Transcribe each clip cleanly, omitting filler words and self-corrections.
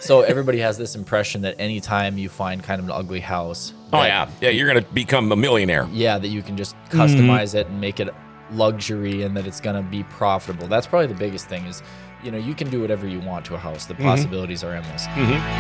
So everybody has this impression that anytime you find kind of an ugly house, Oh, yeah. Yeah, you're going to become a millionaire. yeah, that you can just customize it and make it luxury and that it's going to be profitable. That's probably the biggest thing is, you can do whatever you want to a house. The possibilities are endless.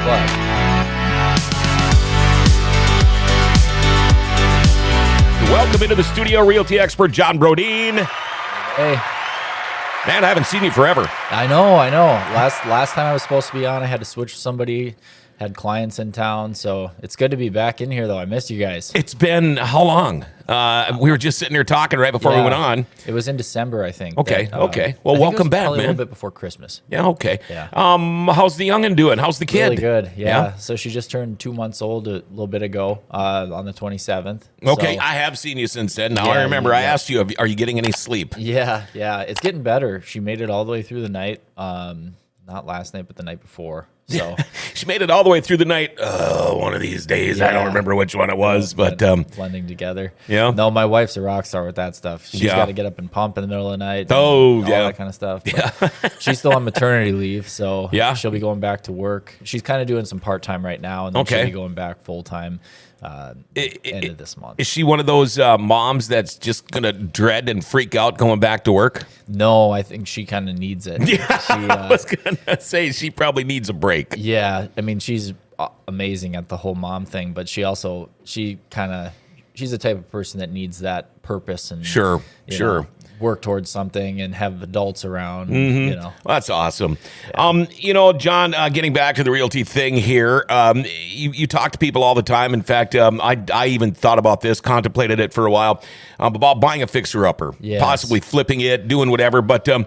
But Welcome into the studio, realty expert John Brodeen. hey, Man, I haven't seen you forever. I know. Last time I was supposed to be on, I had to switch with somebody. Had clients in town, so it's good to be back in here. Though I missed you guys. It's been how long? We were just sitting here talking right before we went on. It was in December, I think. Okay, okay. Well, I think welcome it was back, probably man. A little bit before Christmas. Yeah, okay. Yeah. How's the youngin' doing? How's the kid? Really good. Yeah. So she just turned 2 months old a little bit ago, on the 27th. Okay, So, I have seen you since then. Now Yeah, I remember I yeah. asked you, are you getting any sleep? yeah, it's getting better. She made it all the way through the night. Not last night, but the night before. So She made it all the way through the night. One of these days. I don't Yeah. remember which one it was, but blending together. Yeah. No, my wife's a rock star with that stuff. She's Yeah. got to get up and pump in the middle of the night. Oh, and yeah. all that kind of stuff. But she's still on maternity leave, so Yeah. she'll be going back to work. She's kind of doing some part time right now, and then Okay. she'll be going back full time end of this month. is she one of those moms that's just going to dread and freak out going back to work? No, I think she kind of needs it. Yeah, I was going to say she probably needs a break. yeah. I mean, she's amazing at the whole mom thing, but she's the type of person that needs that purpose and Sure, you sure. know, work towards something and have adults around. Well, that's awesome. John, getting back to the realty thing here, you talk to people all the time. In fact, I even thought about this, contemplated it for a while, about buying a fixer-upper, Yes. possibly flipping it, doing whatever. But when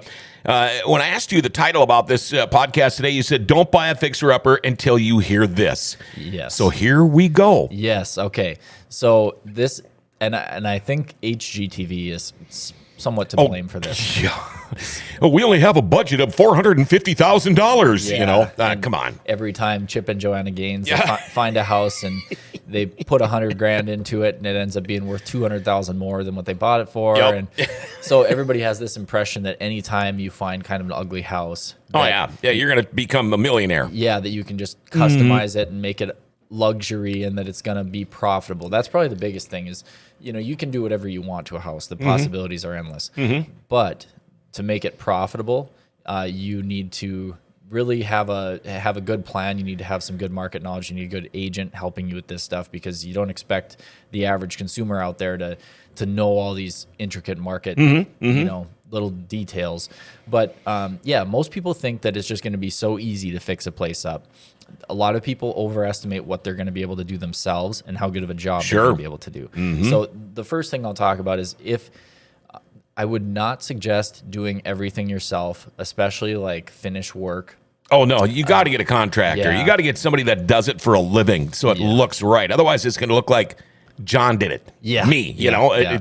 I asked you the title about this podcast today, you said, don't buy a fixer-upper until you hear this. Yes. So here we go. Yes. Okay. So this, and I think HGTV is somewhat to blame for this. Yeah. We only have a budget of $450,000, And come on. Every time Chip and Joanna Gaines Yeah. find a house and they put $100,000 into it, and it ends up being worth $200,000 more than what they bought it for. Yep. And so everybody has this impression that anytime you find kind of an ugly house, Oh, that- yeah. You're going to become a millionaire. yeah, that you can just customize it and make it luxury and that it's going to be profitable. That's probably the biggest thing is, you can do whatever you want to a house. The possibilities are endless. But to make it profitable, you need to really have a good plan. You need to have some good market knowledge. You need a good agent helping you with this stuff because you don't expect the average consumer out there to know all these intricate market, little details. But most people think that it's just going to be so easy to fix a place up. A lot of people overestimate what they're going to be able to do themselves and how good of a job they're going to be able to do. So the first thing I'll talk about is I would not suggest doing everything yourself, especially like finish work. Oh, no, you got to get a contractor. yeah. You got to get somebody that does it for a living so it looks right. Otherwise, it's going to look like John did it. Yeah. Me, Yeah.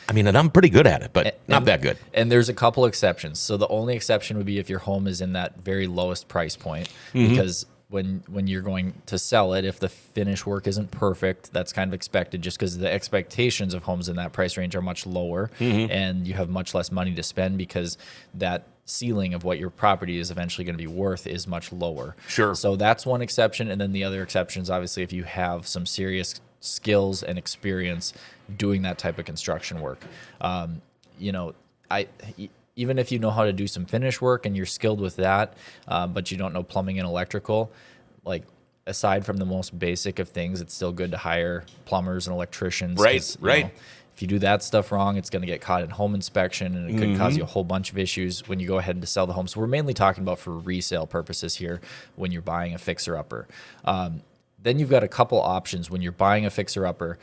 And I'm pretty good at it, but not And- that good. And there's a couple exceptions. So the only exception would be if your home is in that very lowest price point, because when you're going to sell it, if the finish work isn't perfect, that's kind of expected just because the expectations of homes in that price range are much lower and you have much less money to spend because that ceiling of what your property is eventually going to be worth is much lower. Sure. So that's one exception. And then the other exception is obviously if you have some serious skills and experience doing that type of construction work. Even if you know how to do some finish work and you're skilled with that, but you don't know plumbing and electrical, like aside from the most basic of things, it's still good to hire plumbers and electricians. Right, 'cause, right. If you do that stuff wrong, it's going to get caught in home inspection and it could cause you a whole bunch of issues when you go ahead to sell the home. So we're mainly talking about for resale purposes here when you're buying a fixer-upper. Then you've got a couple options when you're buying a fixer-upper.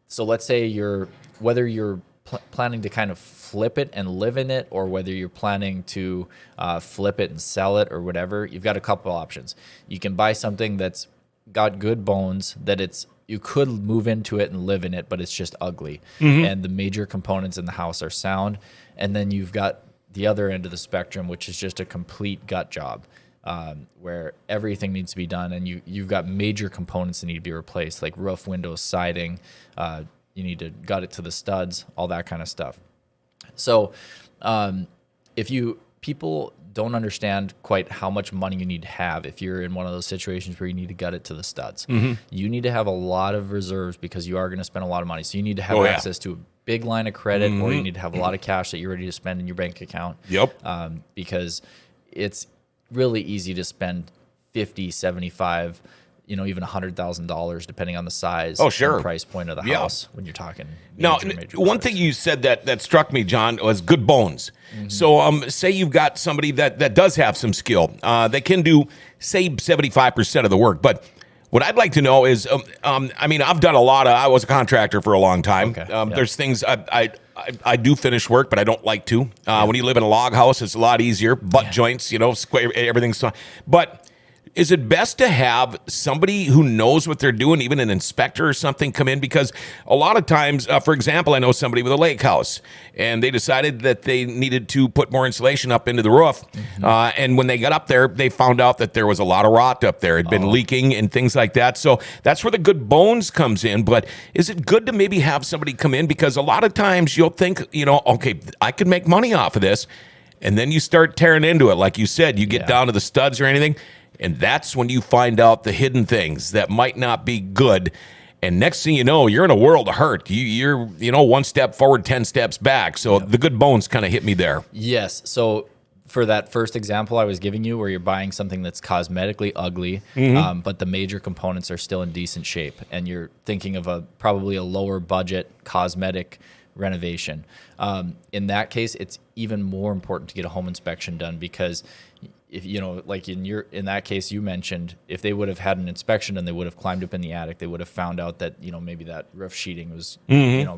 So let's say whether you're planning to kind of flip it and live in it, or whether you're planning to flip it and sell it or whatever, you've got a couple options. You can buy something that's got good bones, that you could move into it and live in it, but it's just ugly. And the major components in the house are sound. And then you've got the other end of the spectrum, which is just a complete gut job. Where everything needs to be done, and you've got major components that need to be replaced, like roof, windows, siding. You need to gut it to the studs, all that kind of stuff. So, people don't understand quite how much money you need to have if you're in one of those situations where you need to gut it to the studs. You need to have a lot of reserves because you are going to spend a lot of money. So you need to have access to a big line of credit, or you need to have a lot of cash that you're ready to spend in your bank account. Because it's really easy to spend 50, 75, even $100,000 depending on the size and price point of the house when you're talking. Now, one thing you said that struck me, John, was good bones. So say you've got somebody that does have some skill. They can do, say, 75% of the work. But what I'd like to know is, I've done I was a contractor for a long time. There's things I do finish work, but I don't like to. When you live in a log house, it's a lot easier. Butt joints, square, everything's fine. But is it best to have somebody who knows what they're doing, even an inspector or something, come in? Because a lot of times, for example, I know somebody with a lake house, and they decided that they needed to put more insulation up into the roof. And when they got up there, they found out that there was a lot of rot up there. It had been leaking and things like that. So that's where the good bones comes in. But is it good to maybe have somebody come in? Because a lot of times you'll think, okay, I could make money off of this. And then you start tearing into it. Like you said, you get down to the studs or anything. And that's when you find out the hidden things that might not be good. And next thing you know, you're in a world of hurt. You're one step forward, 10 steps back. So the good bones kind of hit me there. Yes. So for that first example I was giving you, where you're buying something that's cosmetically ugly, but the major components are still in decent shape, and you're thinking of probably a lower budget cosmetic renovation. In that case, it's even more important to get a home inspection done, because if like in that case you mentioned, if they would have had an inspection and they would have climbed up in the attic, they would have found out that maybe that roof sheeting was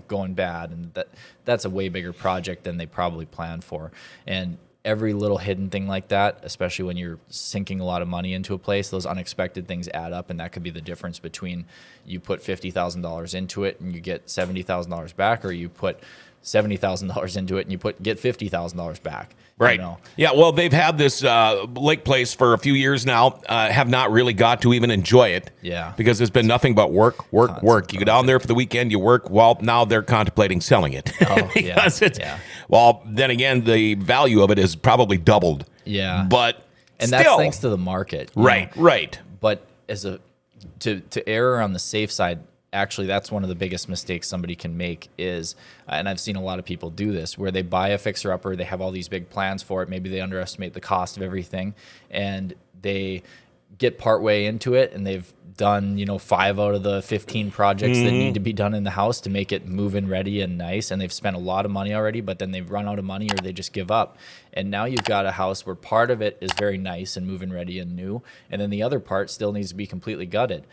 going bad, and that's a way bigger project than they probably planned for. And every little hidden thing like that, especially when you're sinking a lot of money into a place, those unexpected things add up, and that could be the difference between you put $50,000 into it and you get $70,000 back, or you put $70,000 into it and you get $50,000 back. Right. Yeah. Well, they've had this lake place for a few years now. Have not really got to even enjoy it. Yeah. Because it's been nothing but work. You go down there for the weekend, you work. Well, now they're contemplating selling it. Well, then again, the value of it is probably doubled. Yeah. But and still, that's thanks to the market. Right. But to err on the safe side, actually, that's one of the biggest mistakes somebody can make is, and I've seen a lot of people do this, where they buy a fixer-upper, they have all these big plans for it, maybe they underestimate the cost of everything, and they get partway into it, and they've done 5 out of the 15 projects that need to be done in the house to make it move-in ready and nice, and they've spent a lot of money already, but then they've run out of money or they just give up. And now you've got a house where part of it is very nice and move-in ready and new, and then the other part still needs to be completely gutted.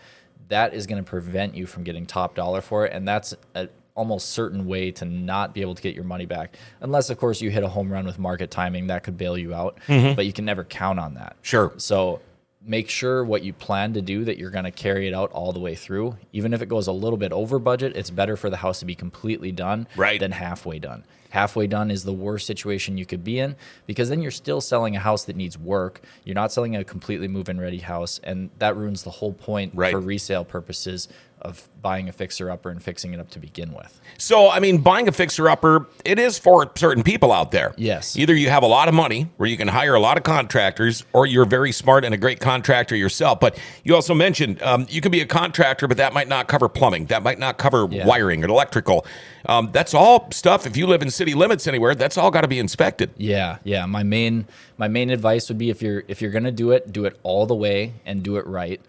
That is going to prevent you from getting top dollar for it, and that's an almost certain way to not be able to get your money back. Unless, of course, you hit a home run with market timing, that could bail you out, but you can never count on that. Sure. So make sure what you plan to do, that you're going to carry it out all the way through. Even if it goes a little bit over budget, it's better for the house to be completely done than halfway done. Halfway done is the worst situation you could be in, because then you're still selling a house that needs work. You're not selling a completely move-in ready house, and that ruins the whole point for resale purposes of buying a fixer-upper and fixing it up to begin with. So, buying a fixer-upper, it is for certain people out there. Yes. Either you have a lot of money where you can hire a lot of contractors, or you're very smart and a great contractor yourself. But you also mentioned you could be a contractor, but that might not cover plumbing. That might not cover wiring or electrical. That's all stuff. If you live in city limits anywhere, that's all got to be inspected. Yeah. My main advice would be, if you're going to do it all the way and do it right.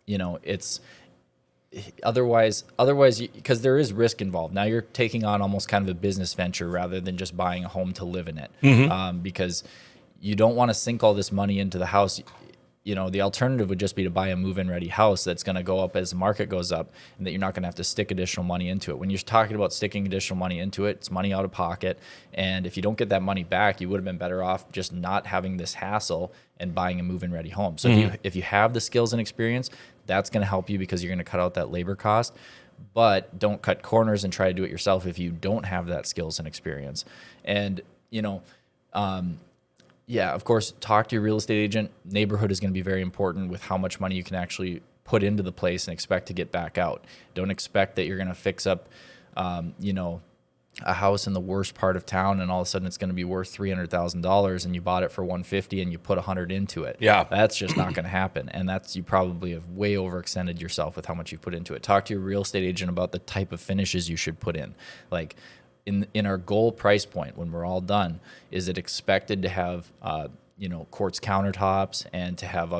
It's otherwise, because there is risk involved. Now you're taking on almost kind of a business venture rather than just buying a home to live in it. Because you don't want to sink all this money into the house. The alternative would just be to buy a move-in ready house that's going to go up as the market goes up, and that you're not going to have to stick additional money into it. When you're talking about sticking additional money into it, it's money out of pocket. And if you don't get that money back, you would have been better off just not having this hassle and buying a move-in ready home. So if you have the skills and experience, that's going to help you, because you're going to cut out that labor cost. But don't cut corners and try to do it yourself if you don't have that skills and experience. And, of course, talk to your real estate agent. Neighborhood is going to be very important with how much money you can actually put into the place and expect to get back out. Don't expect that you're going to fix up, a house in the worst part of town, and all of a sudden it's going to be worth $300,000, and you bought it for $150 and you put $100 into it. Yeah. That's just not going to happen. And you probably have way overextended yourself with how much you put into it. Talk to your real estate agent about the type of finishes you should put in. Like in our goal price point, when we're all done, is it expected to have, quartz countertops and to have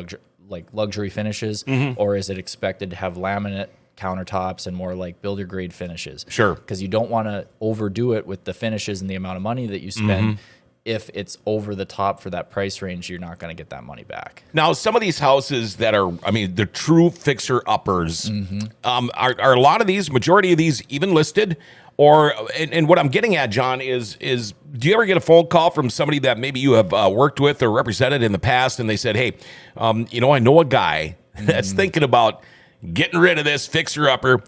luxury finishes, or is it expected to have laminate countertops and more like builder grade finishes? Sure. Because you don't want to overdo it with the finishes and the amount of money that you spend. If it's over the top for that price range, you're not going to get that money back. Now, some of these houses that are, the true fixer-uppers, are a lot of these, majority of these even listed? Or, and what I'm getting at, John, is do you ever get a phone call from somebody that maybe you have worked with or represented in the past, and they said, hey, I know a guy that's thinking about getting rid of this fixer-upper.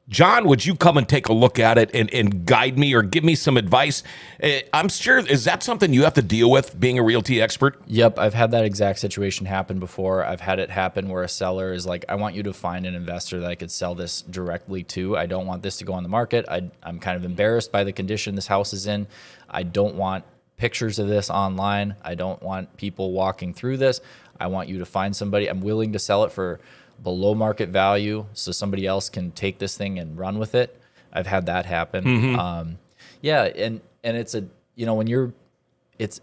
John, would you come and take a look at it and guide me or give me some advice? I'm sure, is that something you have to deal with being a realty expert? Yep, I've had that exact situation happen before. I've had it happen where a seller is like, I want you to find an investor that I could sell this directly to. I don't want this to go on the market. I'm kind of embarrassed by the condition this house is in. I don't want pictures of this online. I don't want people walking through this. I want you to find somebody. I'm willing to sell it for below market value so somebody else can take this thing and run with it. I've had that happen. And it's it's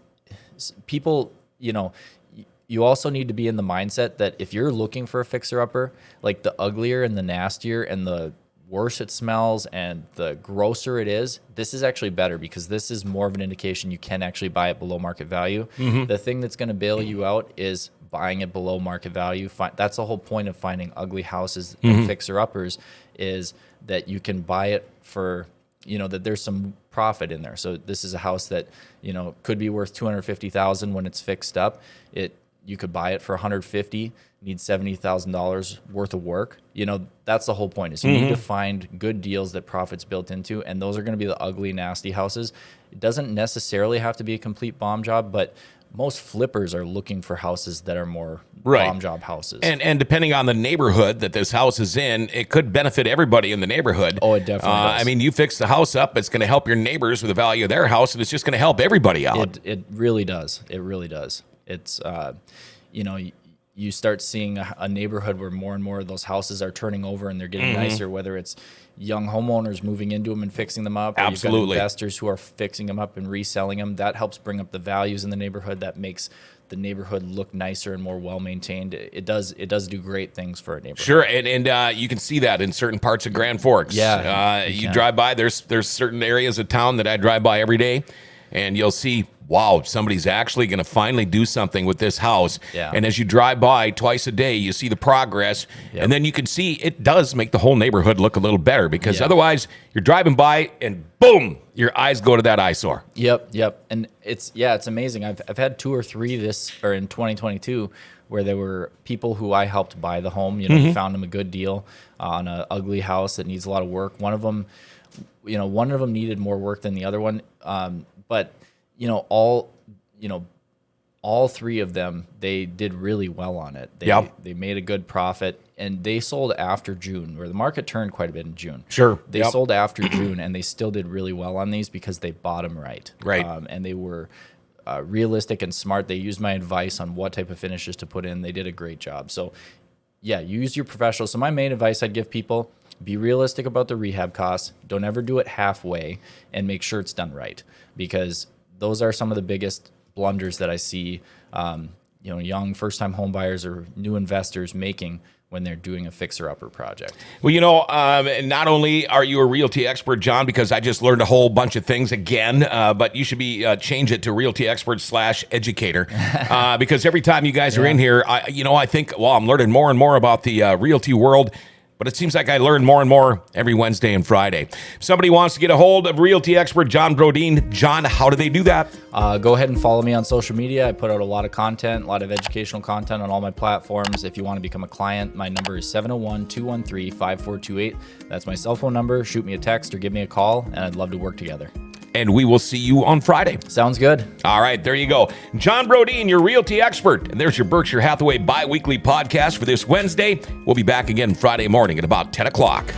people, you also need to be in the mindset that if you're looking for a fixer-upper, like the uglier and the nastier and the worse it smells and the grosser it is, this is actually better because this is more of an indication you can actually buy it below market value. The thing that's going to bail you out is buying it below market value. That's the whole point of finding ugly houses and fixer-uppers, is that you can buy it for, that there's some profit in there. So this is a house that, could be worth $250,000 when it's fixed up. You could buy it for $150,000, need $70,000 worth of work. That's the whole point, is you need to find good deals that profit's built into, and those are going to be the ugly, nasty houses. It doesn't necessarily have to be a complete bomb job, but most flippers are looking for houses that are more bomb job houses. And depending on the neighborhood that this house is in, it could benefit everybody in the neighborhood. Oh, it definitely does. You fix the house up, it's going to help your neighbors with the value of their house, and it's just going to help everybody out. It really does. It really does. It's, you start seeing a neighborhood where more and more of those houses are turning over and they're getting nicer, whether it's young homeowners moving into them and fixing them up, or Absolutely. You've got investors who are fixing them up and reselling them. That helps bring up the values in the neighborhood. That makes the neighborhood look nicer and more well-maintained. It does do great things for a neighborhood. Sure, and you can see that in certain parts of Grand Forks. Yeah, you drive by, there's certain areas of town that I drive by every day, and you'll see, wow, somebody's actually going to finally do something with this house. Yeah. And as you drive by twice a day, you see the progress. Yep. And then you can see it does make the whole neighborhood look a little better, because otherwise you're driving by and boom, your eyes go to that eyesore. Yep. And it's amazing. I've had 2 or 3 in 2022 where there were people who I helped buy the home. Found them a good deal on an ugly house that needs a lot of work. One of them needed more work than the other one. But all 3 of them, they did really well on it. They made a good profit, and they sold after June, where the market turned quite a bit in June. Sure. They sold after June, and they still did really well on these because they bought them right. Right. And they were realistic and smart. They used my advice on what type of finishes to put in. They did a great job. So, use your professionals. So my main advice I'd give people, be realistic about the rehab costs. Don't ever do it halfway, and make sure it's done right, because those are some of the biggest blunders that I see, young first-time home buyers or new investors making when they're doing a fixer-upper project. Well, not only are you a realty expert, John, because I just learned a whole bunch of things again, but you should be change it to realty expert /educator, because every time you guys are in here, I think, I'm learning more and more about the realty world. But it seems like I learn more and more every Wednesday and Friday. If somebody wants to get a hold of realty expert John Brodin, John, how do they do that? Go ahead and follow me on social media. I put out a lot of content, a lot of educational content on all my platforms. If you want to become a client, my number is 701-213-5428. That's my cell phone number. Shoot me a text or give me a call, and I'd love to work together. And we will see you on Friday. Sounds good. All right, there you go. John Brodin, your realty expert. And there's your Berkshire Hathaway bi-weekly podcast for this Wednesday. We'll be back again Friday morning at about 10 o'clock.